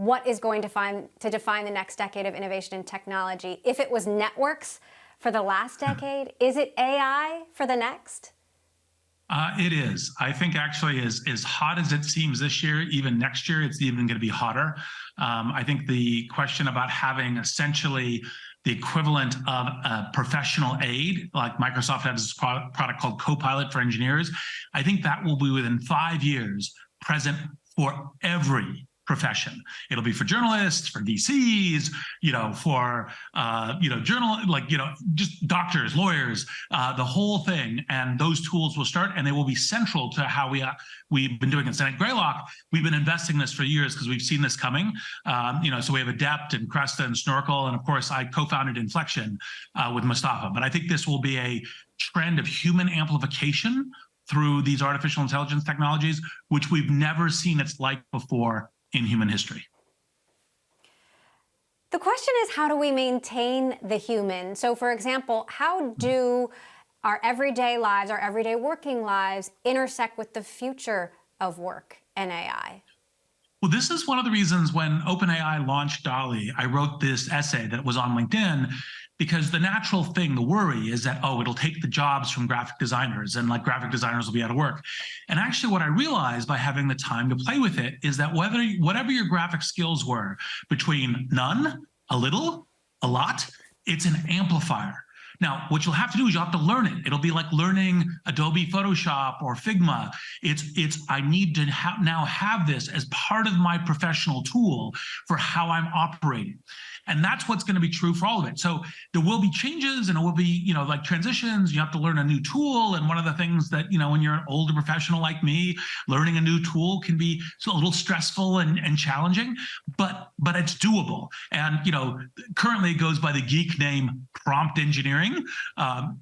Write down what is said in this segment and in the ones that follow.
what is going to define the next decade of innovation and technology. If it was networks for the last decade, is it AI for the next? It is. I think actually as hot as it seems this year, even next year, it's even going to be hotter. I think the question about having essentially the equivalent of a professional aid, like Microsoft has this product called Copilot for engineers, I think that will be within 5 years present for every profession. It'll be for journalists, for VCs, for just doctors, lawyers, the whole thing. And those tools will start, and they will be central to how we've been doing this. And at Greylock, we've been investing in this for years because we've seen this coming. So we have Adept and Cresta and Snorkel, and of course, I co-founded Inflection with Mustafa. But I think this will be a trend of human amplification through these artificial intelligence technologies, which we've never seen its like before in human history. The question is, how do we maintain the human? So, for example, how do our everyday lives, our everyday working lives, intersect with the future of work and AI? Well, this is one of the reasons when OpenAI launched DALL-E, I wrote this essay that was on LinkedIn, because the natural thing, the worry is that, it'll take the jobs from graphic designers and graphic designers will be out of work. And actually what I realized by having the time to play with it is that whatever your graphic skills were, between none, a little, a lot, it's an amplifier. Now, what you'll have to do is you'll have to learn it. It'll be like learning Adobe Photoshop or Figma. I need to now have this as part of my professional tool for how I'm operating. And that's what's going to be true for all of it. So there will be changes, and it will be, transitions. You have to learn a new tool. And one of the things that, when you're an older professional like me, learning a new tool can be a little stressful and challenging, but it's doable. And, currently it goes by the geek name prompt engineering.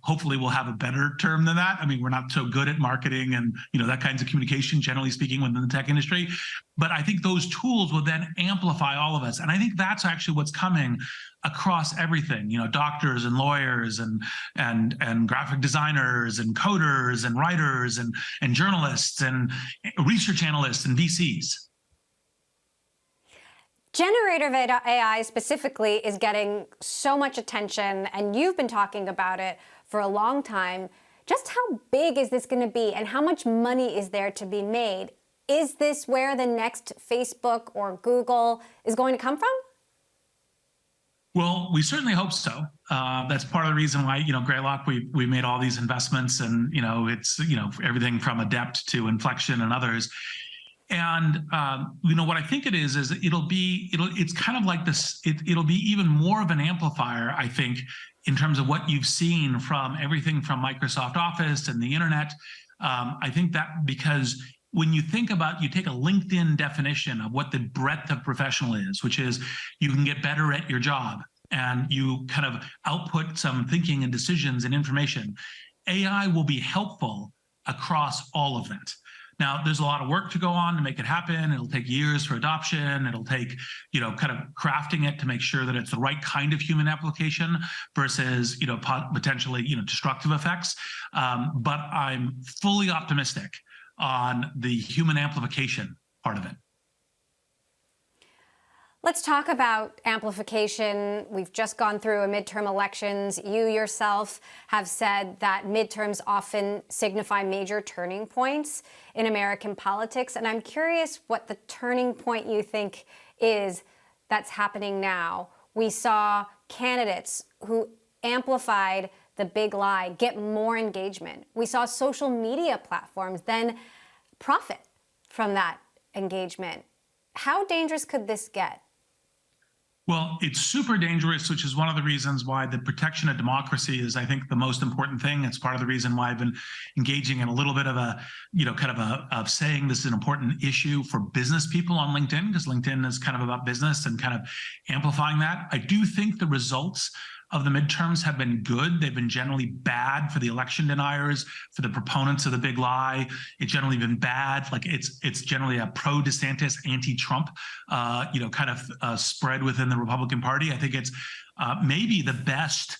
Hopefully we'll have a better term than that. I mean, we're not so good at marketing and, that kinds of communication, generally speaking, within the tech industry. But I think those tools will then amplify all of us. And I think that's actually what's coming across everything, doctors and lawyers and graphic designers and coders and writers and journalists and research analysts and VCs. Generative AI specifically is getting so much attention, and you've been talking about it for a long time. Just how big is this going to be, and how much money is there to be made? Is this where the next Facebook or Google is going to come from? Well, we certainly hope so. That's part of the reason why, Greylock, we made all these investments, and, it's, everything from Adept to Inflection and others. And, what I think it is it's kind of like this, it'll be even more of an amplifier, I think, in terms of what you've seen from everything from Microsoft Office and the internet. I think that because when you think about, you take a LinkedIn definition of what the breadth of professional is, which is you can get better at your job and you kind of output some thinking and decisions and information. AI will be helpful across all of that. Now, there's a lot of work to go on to make it happen. It'll take years for adoption. It'll take, kind of crafting it to make sure that it's the right kind of human application versus, potentially, destructive effects. But I'm fully optimistic on the human amplification part of it. Let's talk about amplification. We've just gone through a midterm elections. You yourself have said that midterms often signify major turning points in American politics. And I'm curious what the turning point you think is that's happening now. We saw candidates who amplified the big lie get more engagement. We saw social media platforms then profit from that engagement. How dangerous could this get? Well, it's super dangerous, which is one of the reasons why the protection of democracy is, I think, the most important thing. It's part of the reason why I've been engaging in a little bit of a, of saying this is an important issue for business people on LinkedIn, because LinkedIn is kind of about business and kind of amplifying that. I do think the results of the midterms have been good. They've been generally bad for the election deniers, for the proponents of the big lie. It's generally been bad. Like it's generally a pro-DeSantis, anti-Trump, kind of spread within the Republican Party. I think it's maybe the best,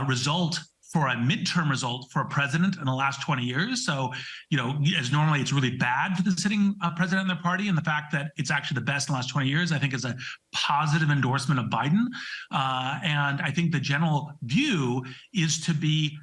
result for a midterm result for a president in the last 20 years. So, as normally it's really bad for the sitting president and their party, and the fact that it's actually the best in the last 20 years, I think is a positive endorsement of Biden. And I think the general view is to be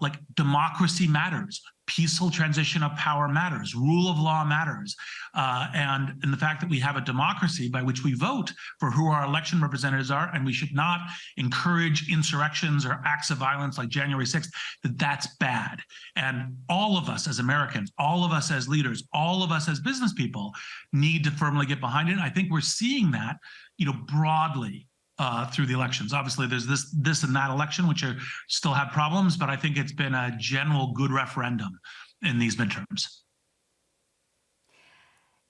like democracy matters. Peaceful transition of power matters. Rule of law matters. And the fact that we have a democracy by which we vote for who our election representatives are, and we should not encourage insurrections or acts of violence like January 6th, that's bad. And all of us as Americans, all of us as leaders, all of us as business people need to firmly get behind it. And I think we're seeing that, broadly through the elections. Obviously, there's this and that election, which still have problems, but I think it's been a general good referendum in these midterms.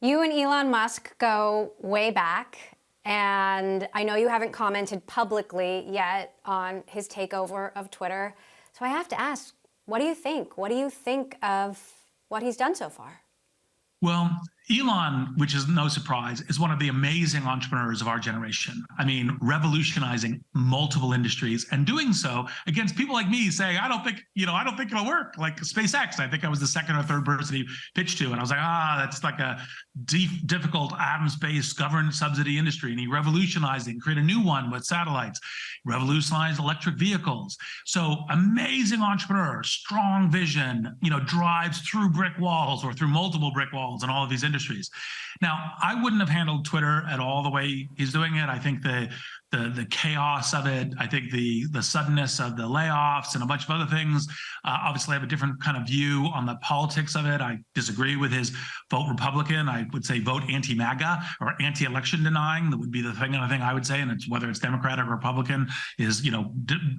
You and Elon Musk go way back, and I know you haven't commented publicly yet on his takeover of Twitter. So I have to ask, what do you think? What do you think of what he's done so far? Well, Elon, which is no surprise, is one of the amazing entrepreneurs of our generation. I mean, revolutionizing multiple industries and doing so against people like me saying, I don't think it'll work. Like SpaceX, I think I was the second or third person he pitched to. And I was like, that's like a difficult atoms-based government subsidy industry. And he revolutionized it and created a new one with satellites, revolutionized electric vehicles. So amazing entrepreneur, strong vision, drives through brick walls or through multiple brick walls and all of these industries. Now, I wouldn't have handled Twitter at all the way he's doing it. I think the chaos of it, I think the suddenness of the layoffs and a bunch of other things, obviously I have a different kind of view on the politics of it. I disagree with his vote Republican. I would say vote anti-MAGA or anti-election denying. That would be the thing I would say. And it's whether it's Democrat or Republican is,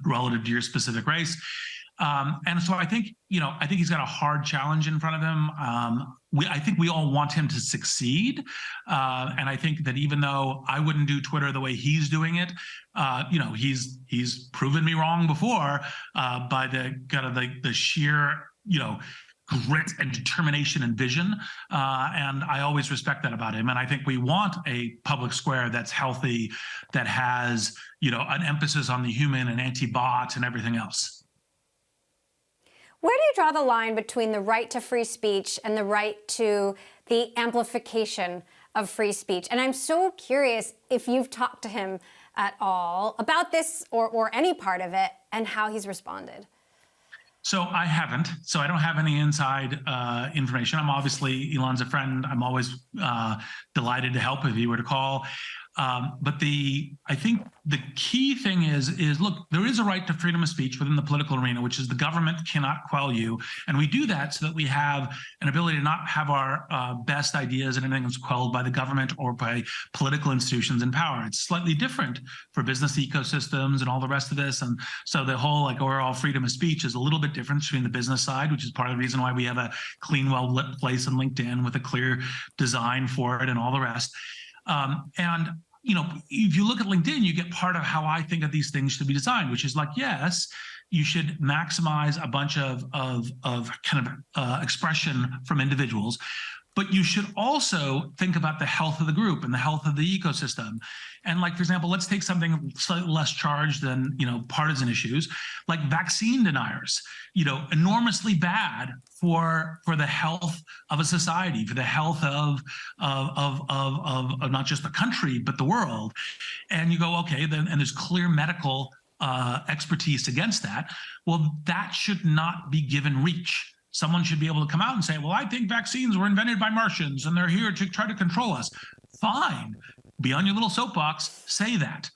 relative to your specific race. And so I think he's got a hard challenge in front of him. I think we all want him to succeed. And I think that even though I wouldn't do Twitter the way he's doing it, he's proven me wrong before by the kind of the sheer, grit and determination and vision. And I always respect that about him. And I think we want a public square that's healthy, that has, an emphasis on the human and anti-bot and everything else. Where do you draw the line between the right to free speech and the right to the amplification of free speech? And I'm so curious if you've talked to him at all about this or any part of it and how he's responded. So I haven't. So I don't have any inside information. I'm obviously, Elon's a friend. I'm always delighted to help if he were to call. But I think the key thing is look, there is a right to freedom of speech within the political arena, which is the government cannot quell you. And we do that so that we have an ability to not have our best ideas and anything that's quelled by the government or by political institutions in power. It's slightly different for business ecosystems and all the rest of this. And so the whole overall freedom of speech is a little bit different between the business side, which is part of the reason why we have a clean, well-lit place on LinkedIn with a clear design for it and all the rest. And if you look at LinkedIn, you get part of how I think of these things should be designed, which is like, yes, you should maximize a bunch of expression from individuals, but you should also think about the health of the group and the health of the ecosystem. And for example, let's take something slightly less charged than, partisan issues, like vaccine deniers, enormously bad for the health of a society, for the health of not just the country, but the world. And you go, okay, then, and there's clear medical expertise against that. Well, that should not be given reach. Someone should be able to come out and say, well, I think vaccines were invented by Martians and they're here to try to control us. Fine, be on your little soapbox, say that.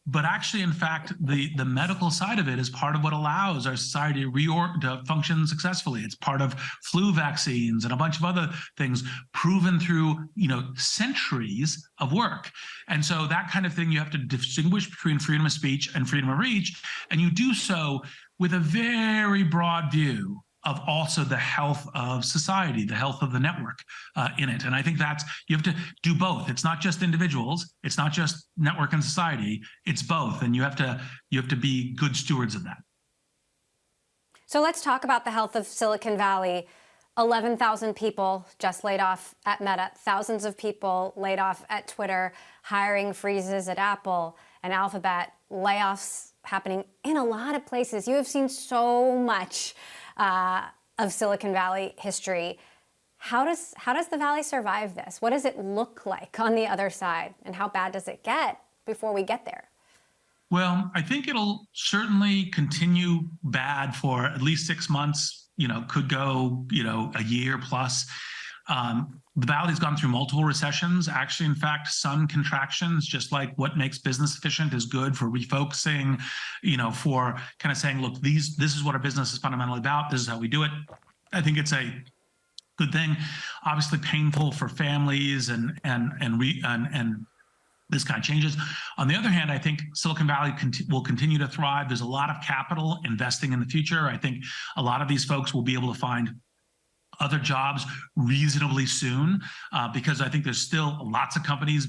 But actually, in fact, the medical side of it is part of what allows our society to function successfully. It's part of flu vaccines and a bunch of other things proven through, centuries of work. And so that kind of thing, you have to distinguish between freedom of speech and freedom of reach. And you do so with a very broad view of also the health of society, the health of the network in it. And I think you have to do both. It's not just individuals, it's not just network and society, it's both. And you have to be good stewards of that. So let's talk about the health of Silicon Valley. 11,000 people just laid off at Meta, thousands of people laid off at Twitter, hiring freezes at Apple and Alphabet, layoffs happening in a lot of places. You have seen so much of Silicon Valley history. How does the Valley survive this? What does it look like on the other side? And how bad does it get before we get there? Well, I think it'll certainly continue bad for at least 6 months, could go, a year plus. The Valley's gone through multiple recessions, actually, in fact, some contractions, just like what makes business efficient is good for refocusing, for kind of saying, look, this is what our business is fundamentally about. This is how we do it. I think it's a good thing. Obviously painful for families and this kind of changes. On the other hand, I think Silicon Valley will continue to thrive. There's a lot of capital investing in the future. I think a lot of these folks will be able to find other jobs reasonably soon, because I think there's still lots of companies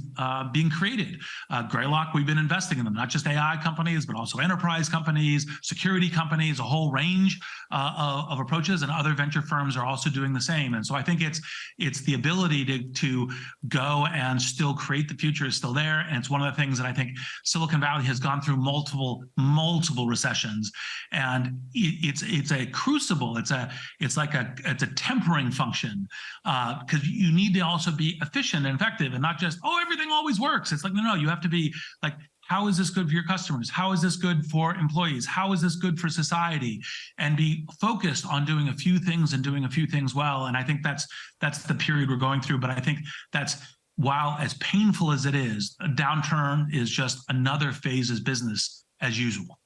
being created. Greylock, we've been investing in them, not just AI companies, but also enterprise companies, security companies, a whole range of approaches, and other venture firms are also doing the same. And so I think it's the ability to go and still create the future is still there. And it's one of the things that I think Silicon Valley has gone through multiple recessions, and it's a crucible. It's a tempering function, because you need to also be efficient and effective, and not just, everything always works. It's like, no, you have to be like, how is this good for your customers? How is this good for employees? How is this good for society? And be focused on doing a few things and doing a few things well. And I think that's the period we're going through. But I think while as painful as it is, a downturn is just another phase of business as usual.